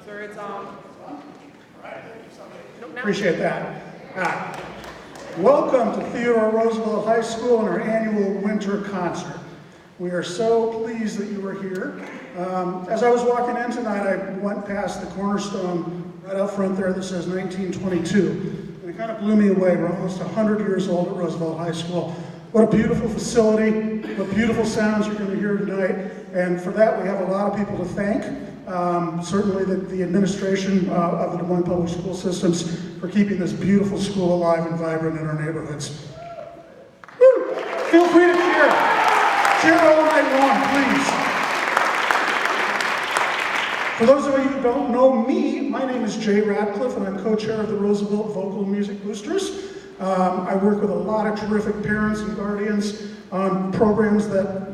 Sir, it's Appreciate that. Welcome to Theodore Roosevelt High School and our annual winter concert. We are so pleased that you are here. As I was walking in tonight, I went past the cornerstone right out front there that says 1922. And it kind of blew me away. We're almost 100 years old at Roosevelt High School. What a beautiful facility, what beautiful sounds you're going to hear tonight. And for that, we have a lot of people to thank. Certainly the administration of the Des Moines Public School Systems for keeping this beautiful school alive and vibrant in our neighborhoods. Woo! Feel free to cheer. Cheer all night long, please. For those of you who don't know me, my name is Jay Radcliffe, and I'm co-chair of the Roosevelt Vocal Music Boosters. I work with a lot of terrific parents and guardians on programs that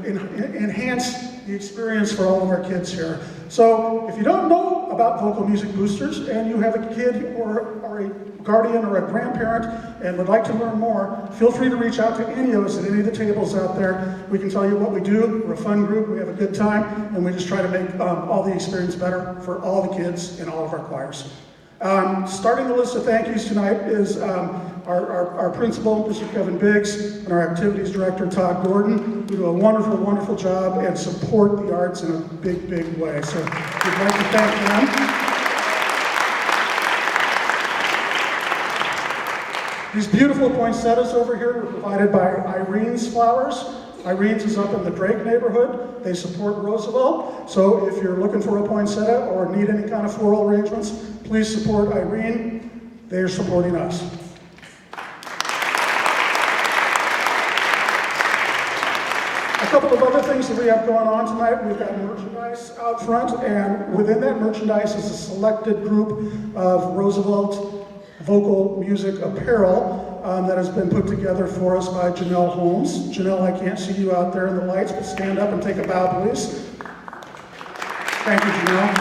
enhance the experience for all of our kids here. So if you don't know about Vocal Music Boosters and you have a kid or a guardian or a grandparent and would like to learn more, feel free to reach out to any of us at any of the tables out there. We can tell you what we do. We're a fun group, we have a good time, and we just try to make all the experience better for all the kids in all of our choirs. Starting the list of thank yous tonight is our principal, Mr. Kevin Biggs, and our activities director, Todd Gordon, who do a wonderful, wonderful job and support the arts in a big, big way. So we'd like to thank them. These beautiful poinsettias over here were provided by Irene's Flowers. Irene's is up in the Drake neighborhood. They support Roosevelt. So if you're looking for a poinsettia or need any kind of floral arrangements, please support Irene. They are supporting us. A couple of other things that we have going on tonight. We've got merchandise out front, and within that merchandise is a selected group of Roosevelt vocal music apparel that has been put together for us by Janelle Holmes. Janelle, I can't see you out there in the lights, but stand up and take a bow, please. Thank you, Janelle.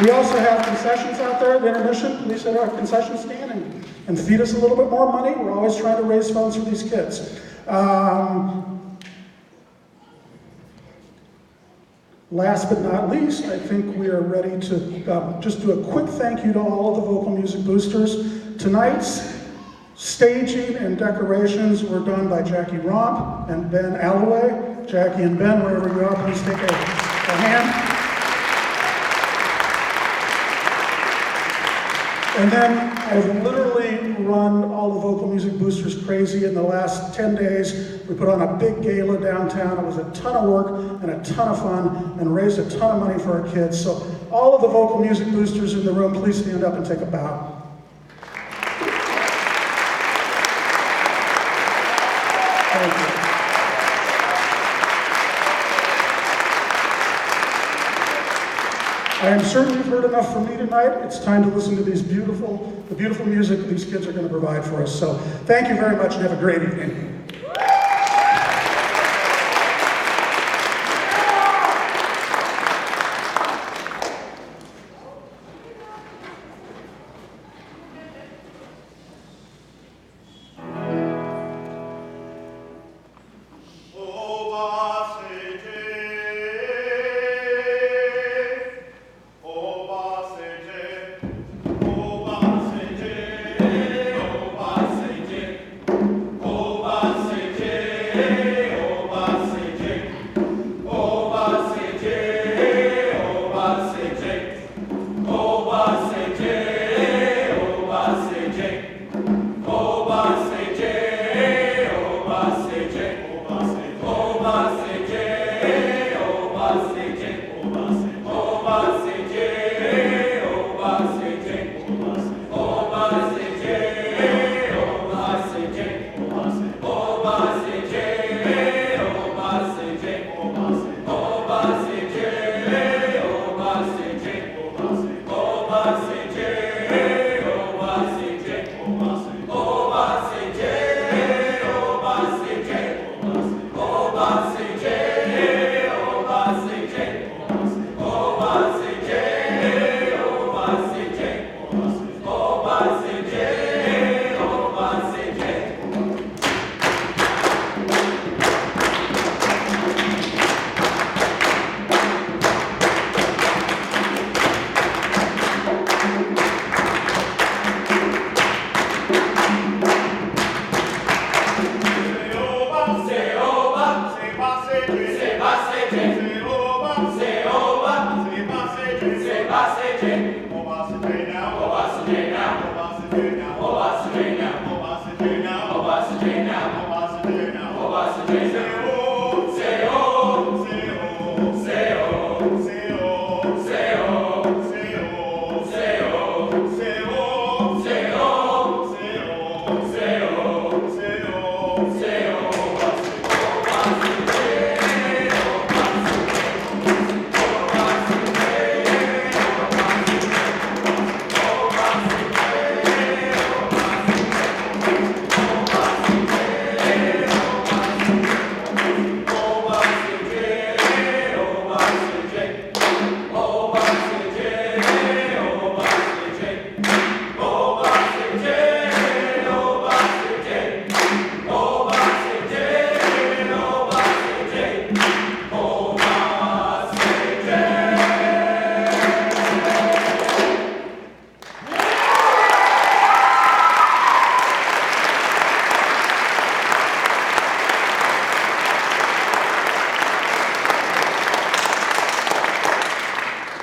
We also have concessions out there at Intermission. Please hit our concession stand and feed us a little bit more money. We're always trying to raise funds for these kids. Last but not least, I think we are ready to just do a quick thank you to all of the Vocal Music Boosters. Tonight's staging and decorations were done by Jackie Romp and Ben Alloway. Jackie and Ben, wherever you are, please take a hand. And then I've literally run all the Vocal Music Boosters crazy in the last 10 days. We put on a big gala downtown. It was a ton of work and a ton of fun and raised a ton of money for our kids. So all of the Vocal Music Boosters in the room, please stand up and take a bow. Thank you. I am certain you've heard enough from me tonight. It's time to listen to the beautiful music that these kids are going to provide for us. So thank you very much and have a great evening. Oh,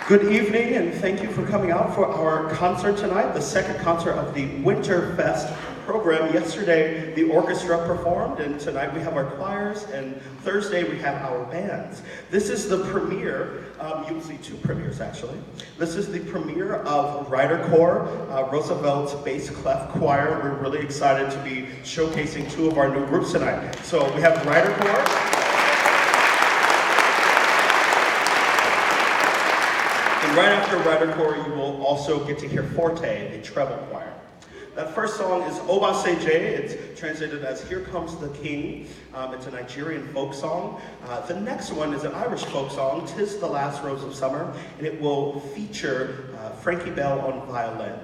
Good evening, and thank you for coming out for our concert tonight, the second concert of the Winterfest program. Yesterday, the orchestra performed, and tonight we have our choirs, and Thursday we have our bands. This is the premiere, you will see two premieres actually. This is the premiere of Rider Corps, Roosevelt's bass clef choir. We're really excited to be showcasing two of our new groups tonight. So we have Rider Corps. And right after Rider Corps, you will also get to hear Forte, the treble choir. That first song is Oba Seje. It's translated as Here Comes the King. It's a Nigerian folk song. The next one is an Irish folk song, Tis the Last Rose of Summer, and it will feature Frankie Bell on violin.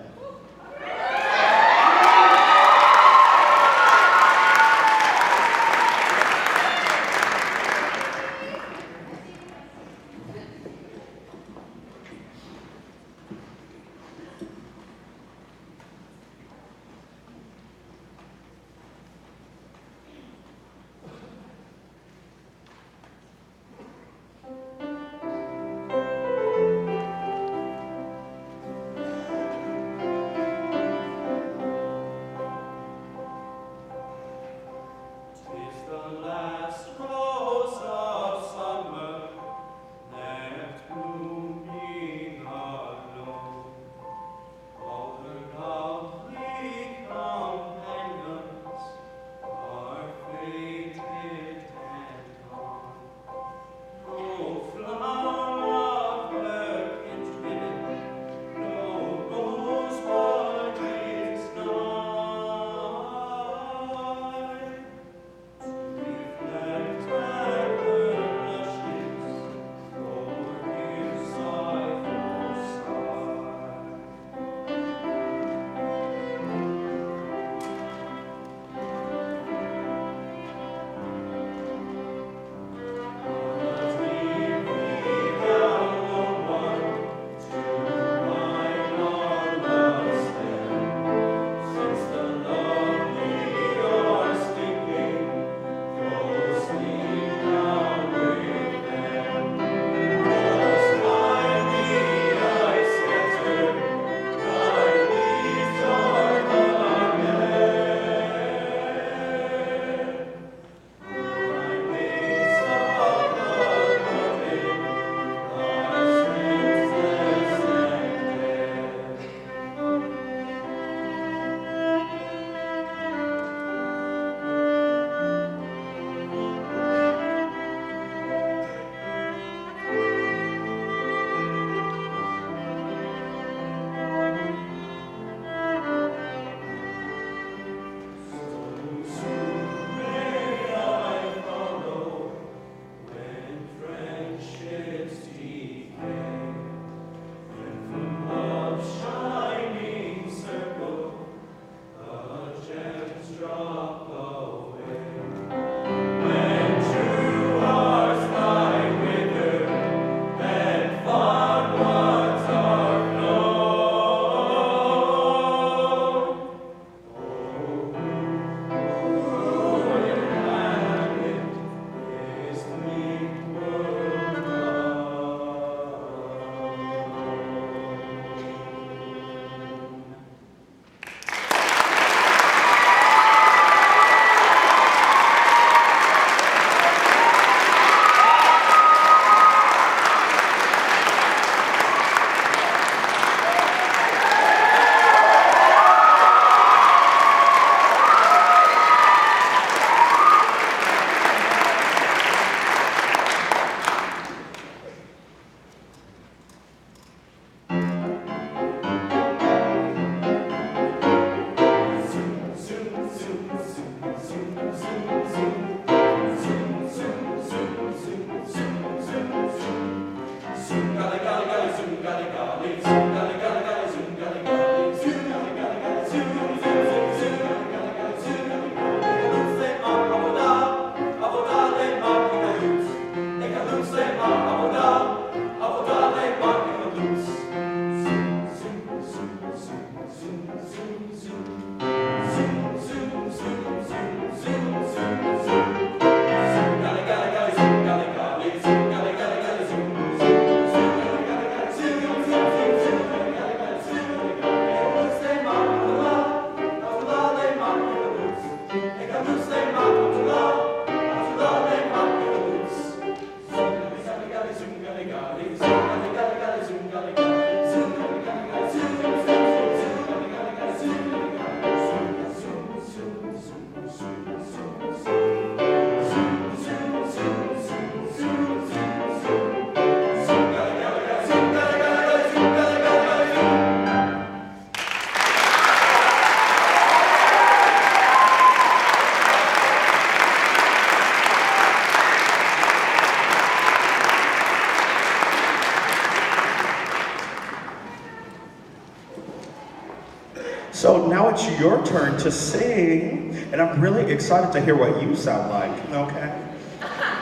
So now it's your turn to sing, and I'm really excited to hear what you sound like, okay?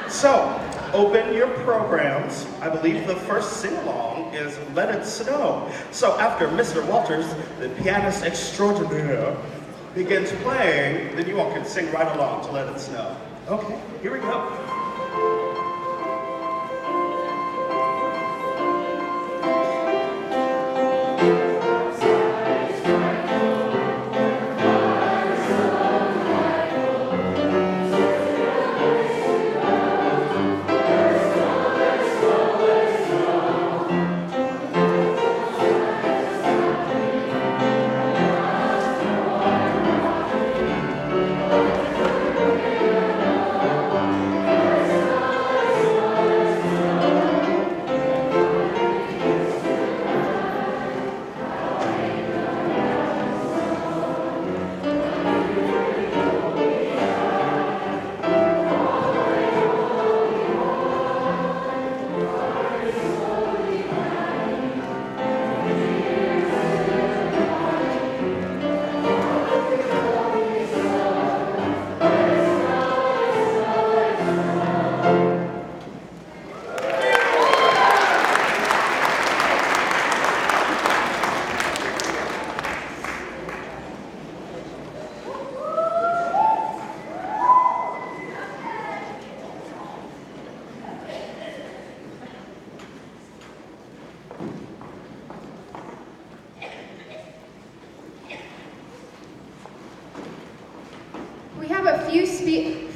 So, open your programs. I believe the first sing-along is Let It Snow. So after Mr. Walters, the pianist extraordinaire, begins playing, then you all can sing right along to Let It Snow. Okay, here we go.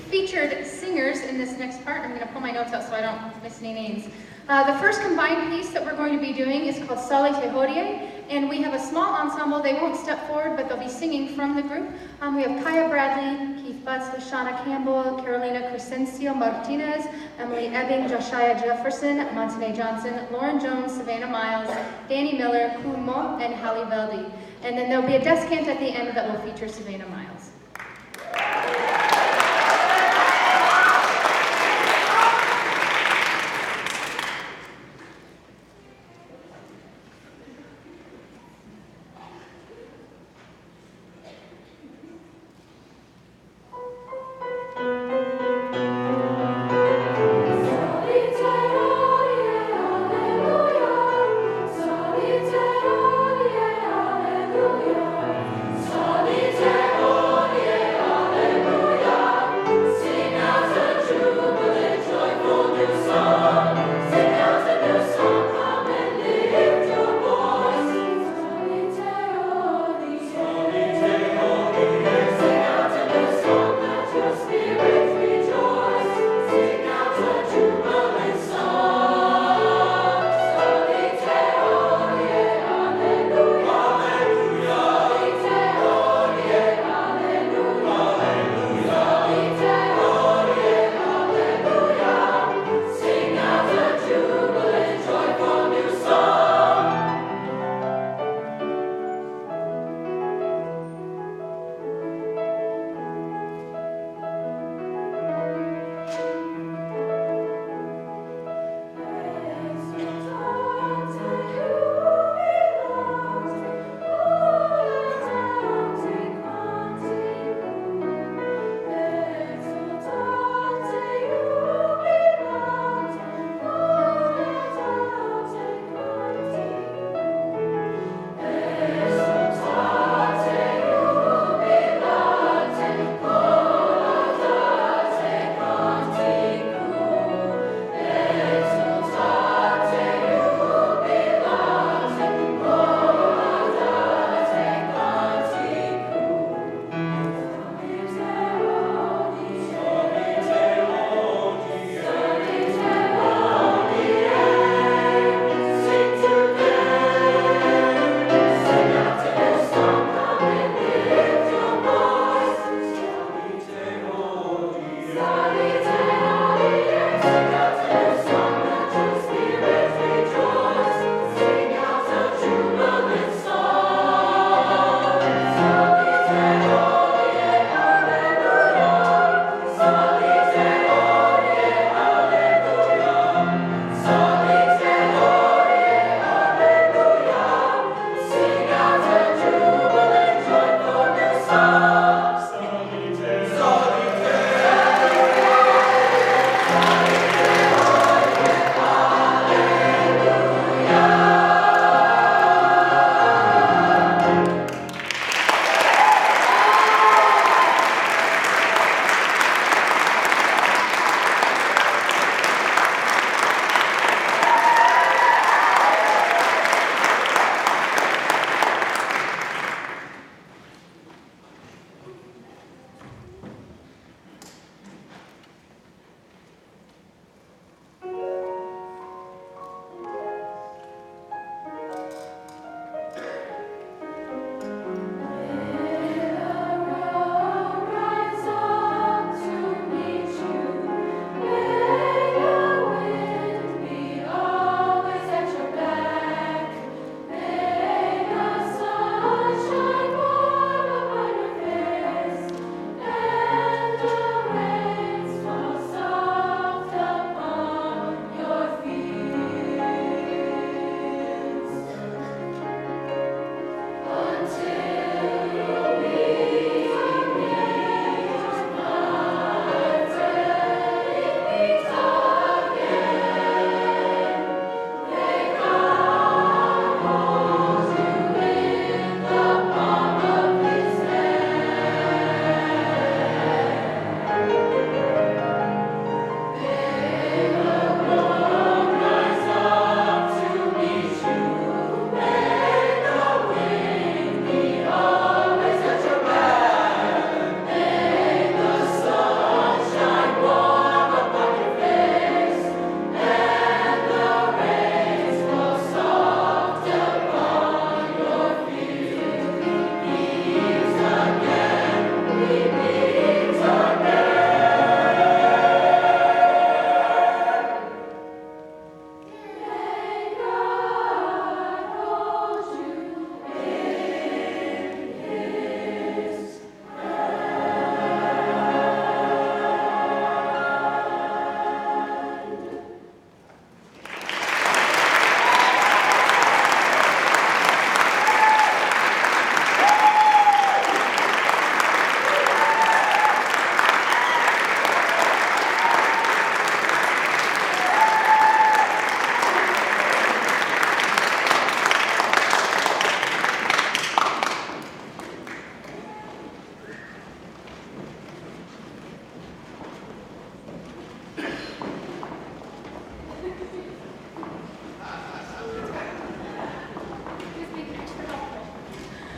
Featured singers in this next part. I'm going to pull my notes out so I don't miss any names. The first combined piece that we're going to be doing is called Sale Te Hodie, and we have a small ensemble. They won't step forward, but they'll be singing from the group. We have Kaya Bradley, Keith Butts, Lashana Campbell, Carolina Crescencio Martinez, Emily Ebbing, Joshua Jefferson, Montane Johnson, Lauren Jones, Savannah Miles, Danny Miller, Kumo, and Hallie Veldy. And then there'll be a descant at the end that will feature Savannah Miles. Alleluia.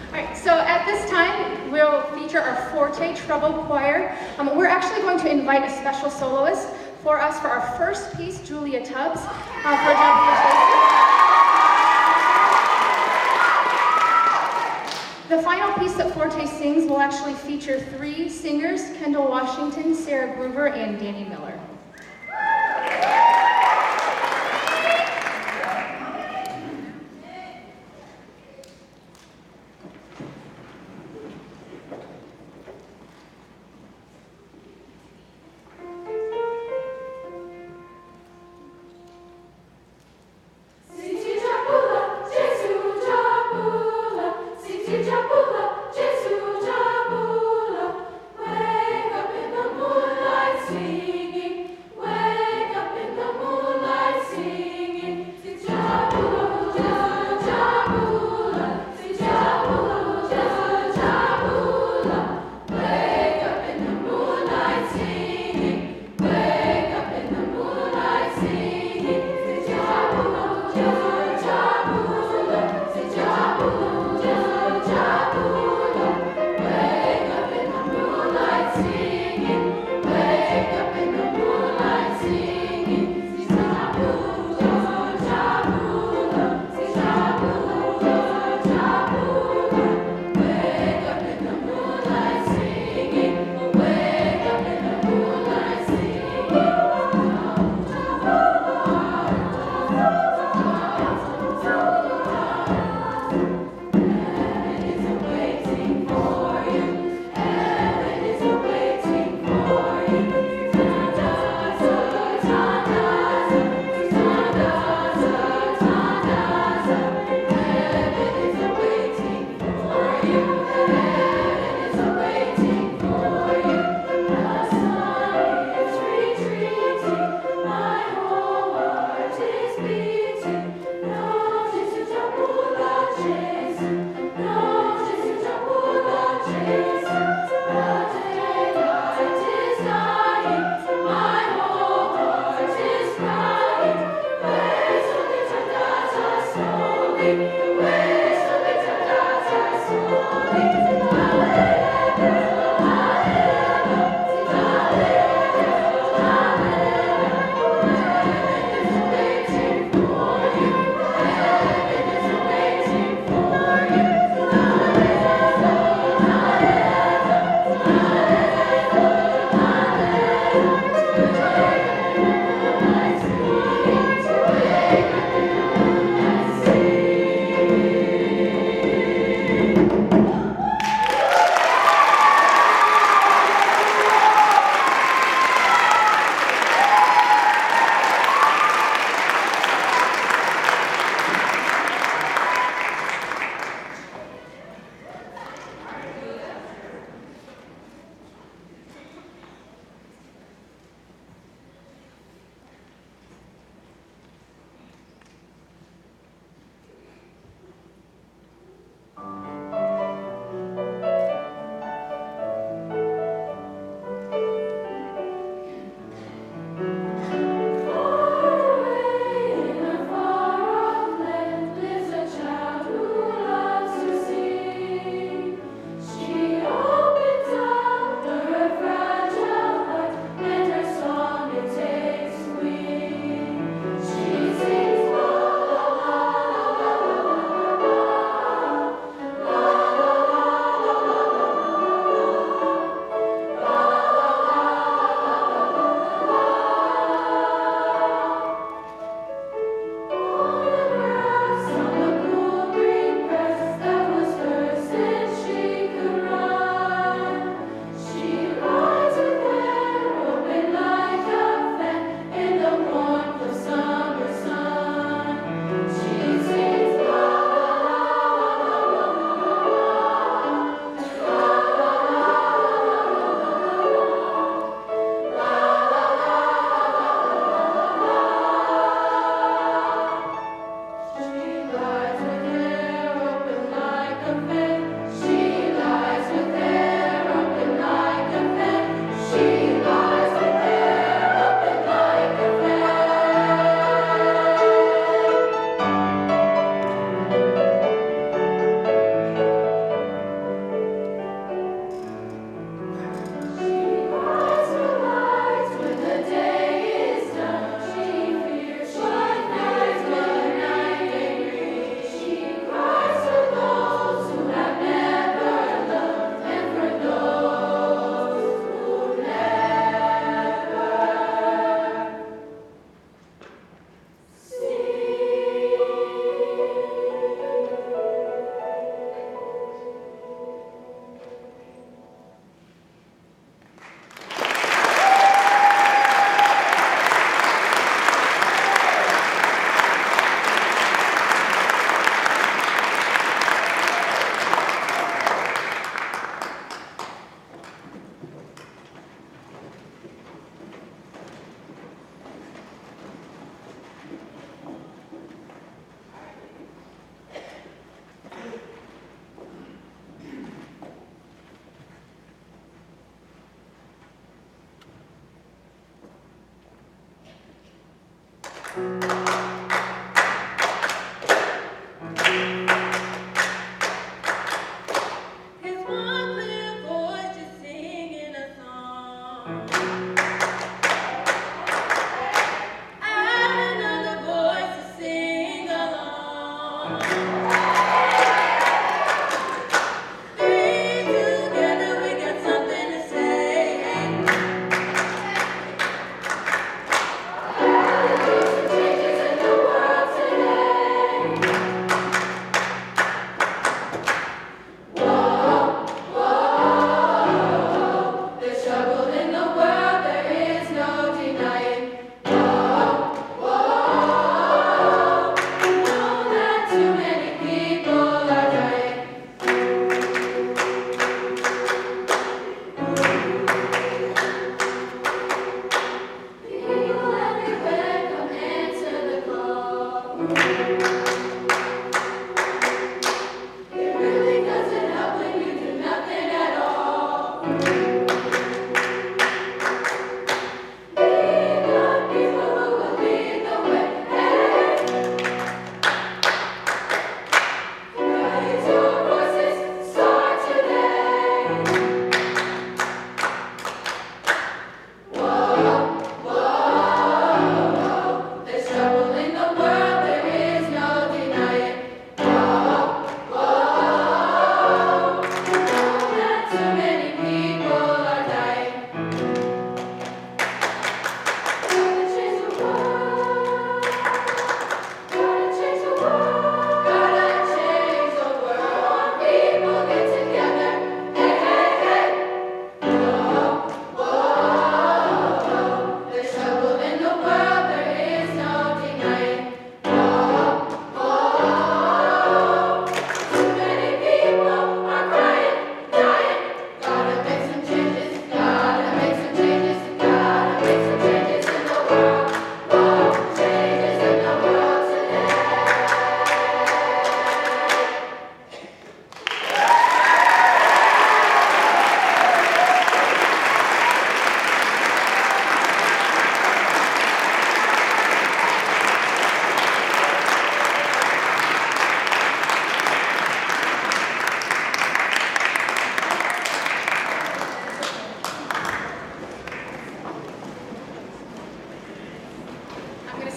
All right, so at this time, we'll feature our Forte treble choir. We're actually going to invite a special soloist for us for our first piece, Julia Tubbs, for WHA. The final piece that Forte sings will actually feature 3 singers, Kendall Washington, Sarah Groover, and Danny Miller. Wake up in the moonlight singing.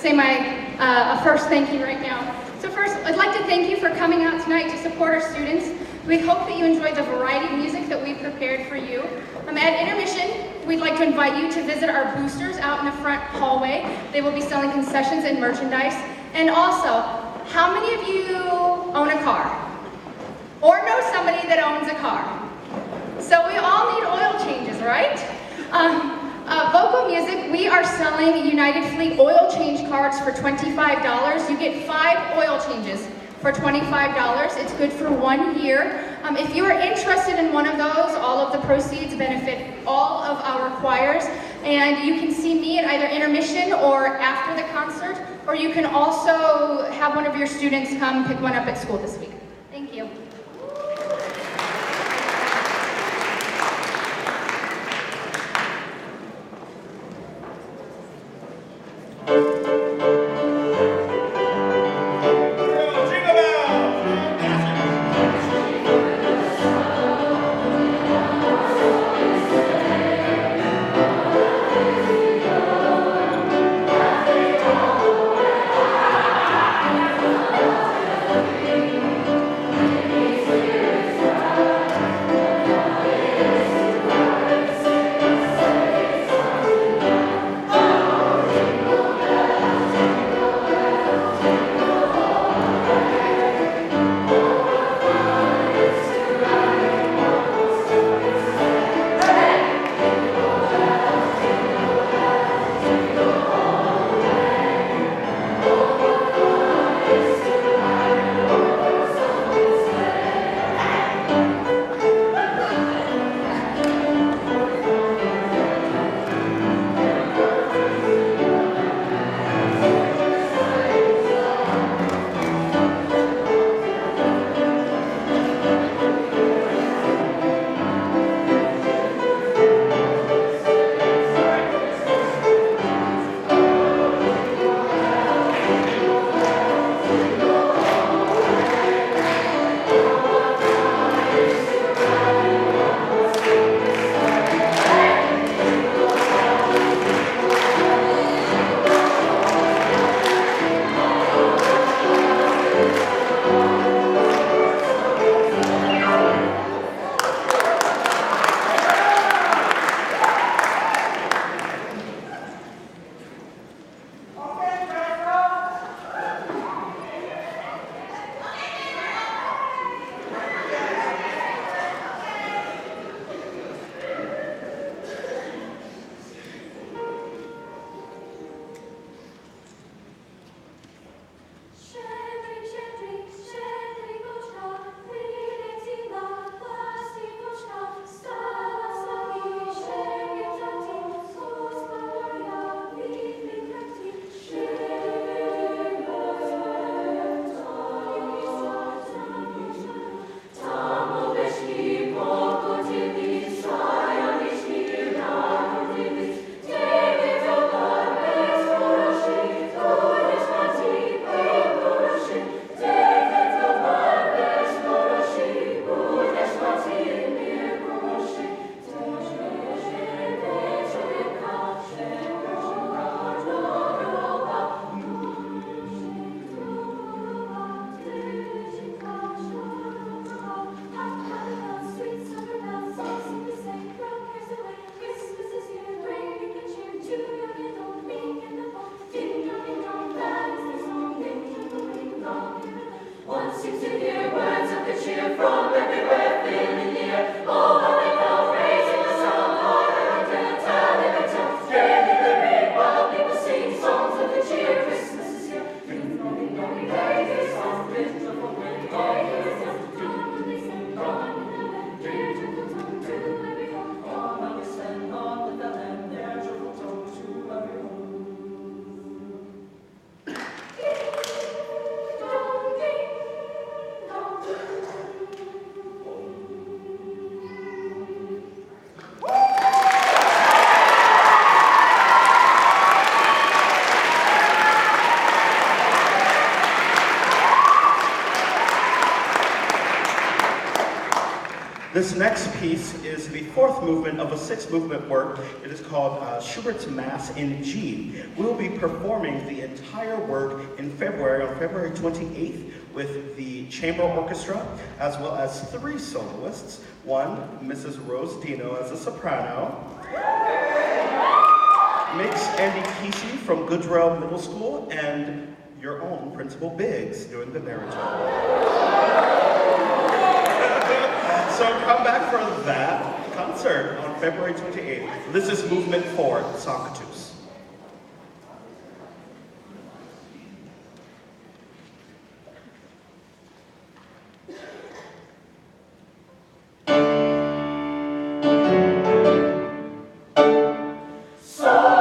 say my first thank you right now. So first, I'd like to thank you for coming out tonight to support our students. We hope that you enjoyed the variety of music that we prepared for you. At Intermission, we'd like to invite you to visit our boosters out in the front hallway. They will be selling concessions and merchandise. And also, how many of you own a car? Or know somebody that owns a car? So we all need oil changes, right? Vocal music, we are selling United Fleet oil change cards for $25. You get 5 oil changes for $25. It's good for 1 year. If you are interested in one of those, all of the proceeds benefit all of our choirs. And you can see me at either Intermission or after the concert, or you can also have one of your students come pick one up at school this week. Thank you. This next piece is the fourth movement of a six-movement work. It is called Schubert's Mass in G. We'll be performing the entire work in February, on February 28th, with the chamber orchestra, as well as three soloists. One, Mrs. Rose Dino as a soprano. Mix Andy Kesey from Goodrell Middle School, and your own Principal Biggs doing the baritone. So come back for that concert on February 28th. This is Movement 4, Sanctus. So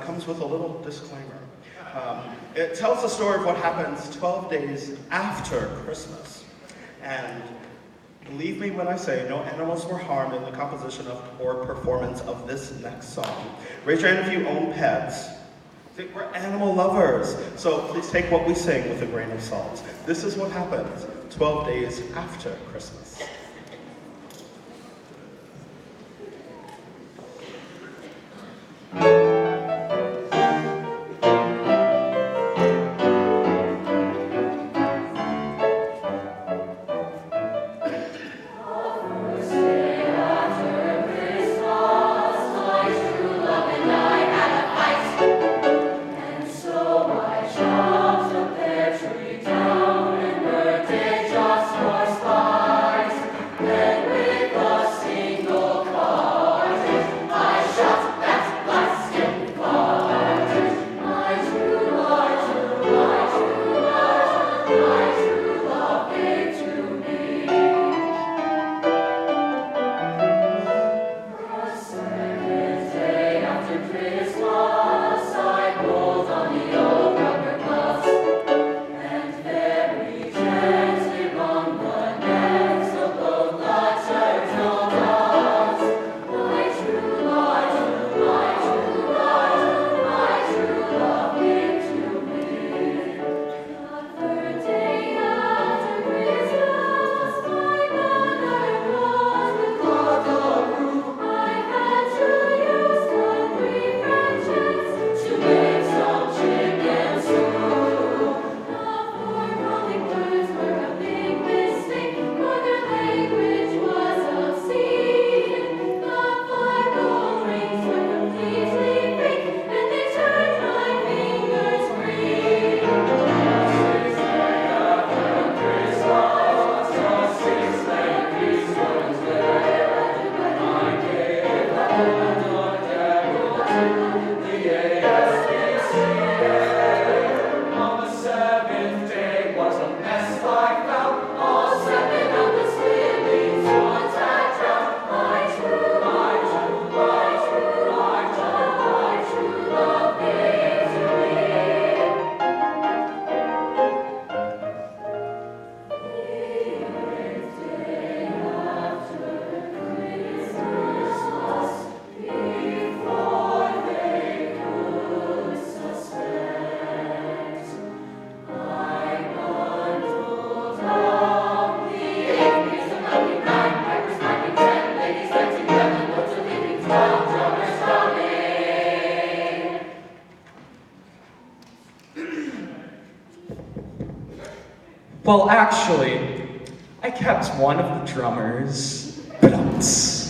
comes with a little disclaimer. It tells the story of what happens 12 days after Christmas. And believe me when I say no animals were harmed in the composition of or performance of this next song. Raise your hand if you own pets. We're animal lovers, so please take what we sing with a grain of salt. This is what happens 12 days after Christmas. Well, actually, I kept one of the drummers. Ba-dum-ts.